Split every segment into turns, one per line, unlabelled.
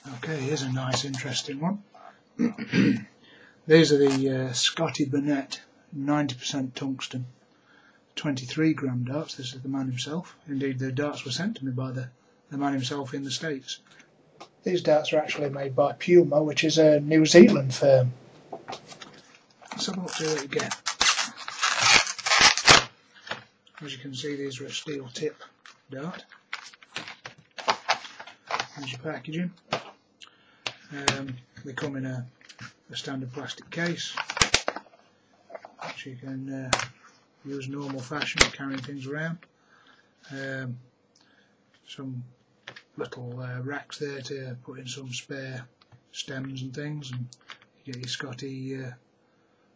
Okay, here's a nice interesting one. These are the Scotty Burnett 90% tungsten 23 gram darts. This is the man himself. Indeed, the darts were sent to me by the man himself in the States. These darts are actually made by Puma, which is a New Zealand firm. Let's have a look, see what you get. As you can see, these are a steel tip dart. Here's your packaging. They come in a standard plastic case, which you can use normal fashion for carrying things around. Some little racks there to put in some spare stems and things, and you get your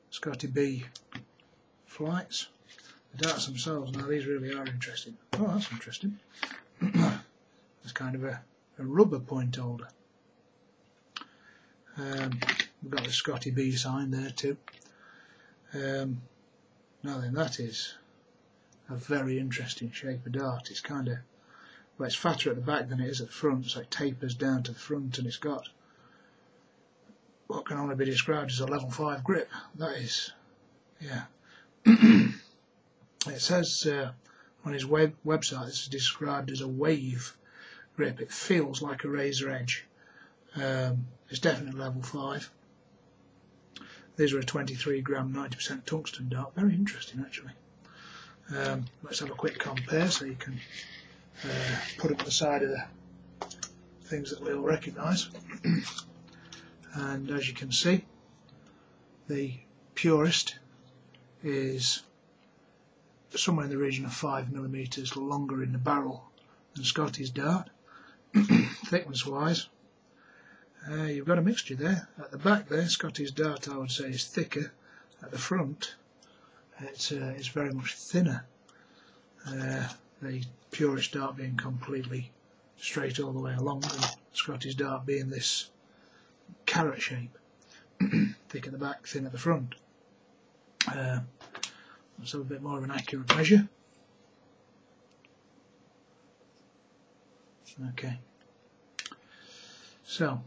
Scotty B flights. The darts themselves, now these really are interesting. Oh, that's interesting. It's kind of a rubber point holder. We've got the Scotty B sign there too. Now then, that is a very interesting shape of dart. It's kind of, well, it's fatter at the back than it is at the front, so it tapers down to the front, and it's got what can only be described as a level 5 grip. That is, yeah. It says on his website this is described as a wave grip. It feels like a razor edge. It's definitely level 5. These are a 23 gram 90% tungsten dart. Very interesting, actually. Let's have a quick compare so you can put up the side of the things that we'll recognise. And as you can see, the purest is somewhere in the region of 5mm longer in the barrel than Scotty's dart. Thickness wise, you've got a mixture there. At the back there, Scotty's dart, I would say, is thicker. At the front, it's very much thinner. The purest dart being completely straight all the way along, and Scotty's dart being this carrot shape. Thick at the back, thin at the front. Let's have a bit more of an accurate measure. Okay. So,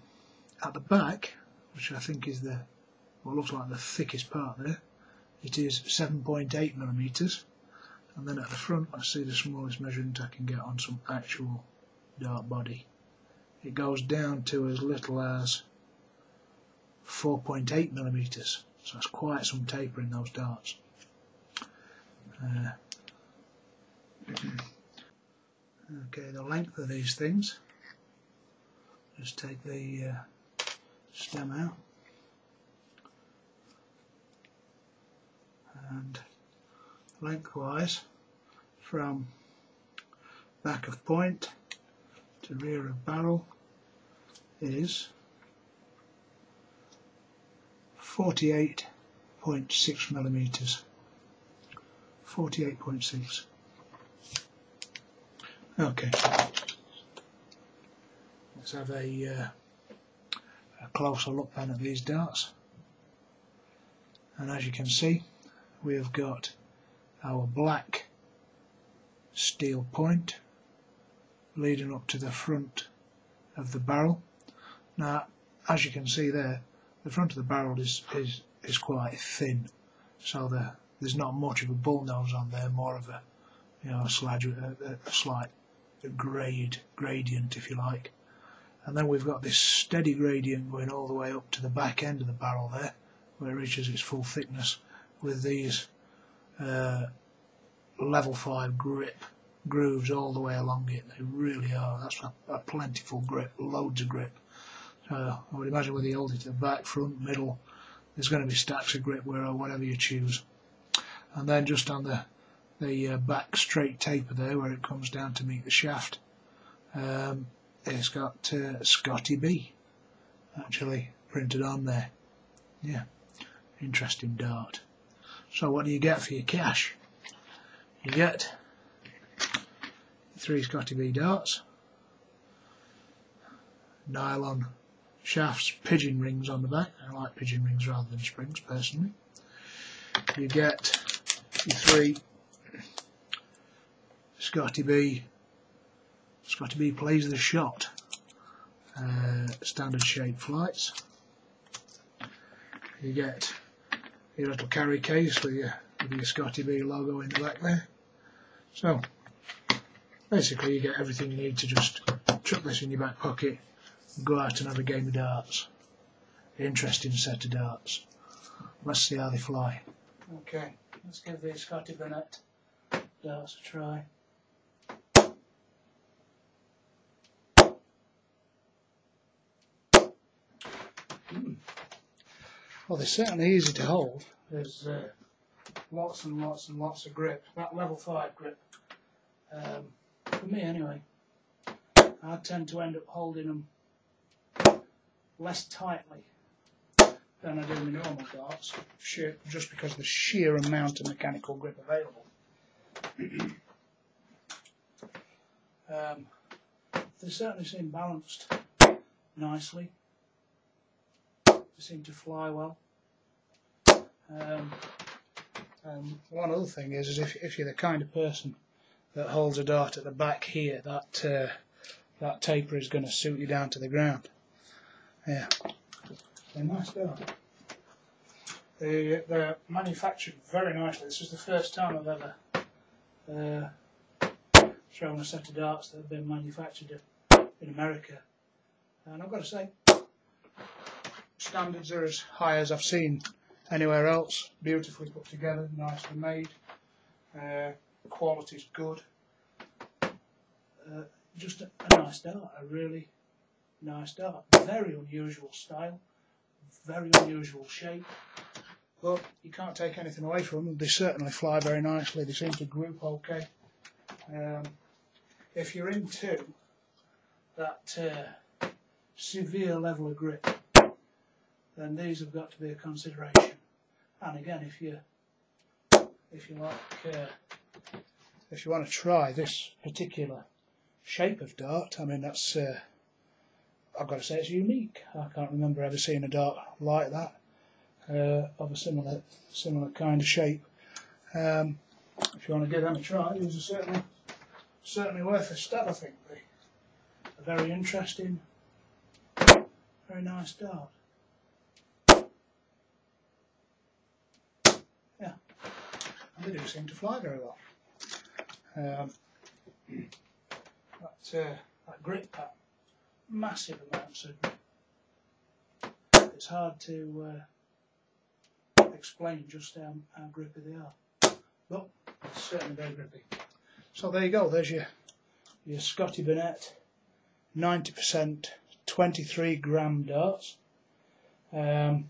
at the back, which I think is what looks like the thickest part there, it is 7.8mm, and then at the front, I see the smallest measurement I can get on some actual dart body. It goes down to as little as 4.8mm, so that's quite some taper in those darts. Okay, the length of these things. Just take the stem out, and lengthwise from back of point to rear of barrel is 48.6mm. 48.6. Okay. Let's have a closer look then at these darts. And as you can see, we have got our black steel point leading up to the front of the barrel. Now, as you can see there, the front of the barrel is quite thin, so there's not much of a bull nose on there, more of a slight gradient, if you like. And then we've got this steady gradient going all the way up to the back end of the barrel there, where it reaches its full thickness, with these level 5 grip grooves all the way along it. They really are. That's a plentiful grip, loads of grip. I would imagine whether you hold it to the back, front, middle, there's going to be stacks of grip whatever you choose. And then just on the back straight taper there, where it comes down to meet the shaft, it's got Scotty B actually printed on there. Yeah, interesting dart. So what do you get for your cash? You get 3 Scotty B darts, nylon shafts, pigeon rings on the back. I like pigeon rings rather than springs personally. You get your 3 Scotty B plays the shot standard shape flights. You get your little carry case with your Scotty B logo in the back there. So basically you get everything you need to just chuck this in your back pocket and go out and have a game of darts. Interesting set of darts. Let's see how they fly. Okay, let's give the Scotty Burnett darts a try. Well, they're certainly easy to hold. There's lots and lots and lots of grip. That level 5 grip, for me anyway, I tend to end up holding them less tightly than I do my normal darts, just because of the sheer amount of mechanical grip available. They certainly seem balanced nicely. They seem to fly well. And one other thing is if you're the kind of person that holds a dart at the back here, that taper is going to suit you down to the ground. Yeah, they're nice dart. They're manufactured very nicely. This is the first time I've ever thrown a set of darts that have been manufactured in America, and I've got to say, standards are as high as I've seen anywhere else. Beautifully put together, nicely made, quality's good. Just a nice dart, a really nice dart. Very unusual style, very unusual shape, but you can't take anything away from them. They certainly fly very nicely. They seem to group okay. If you're into that severe level of grip, then these have got to be a consideration. And again, if you want to try this particular shape of dart, I mean, that's I've got to say it's unique. I can't remember ever seeing a dart like that, of a similar kind of shape. If you want to give them a try, these are certainly worth a stab, I think. A very interesting, very nice dart. Yeah, and they do seem to fly very well. That grip pattern, massive amounts of grip. It's hard to explain just how grippy they are, but it's certainly very grippy. So there you go, there's your Scotty Burnett 90% 23 gram darts. You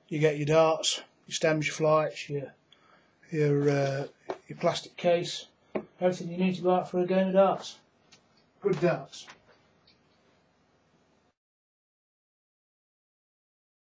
get your darts, your stems, your flights, your plastic case, everything you need to go out for a game of darts. Good darts.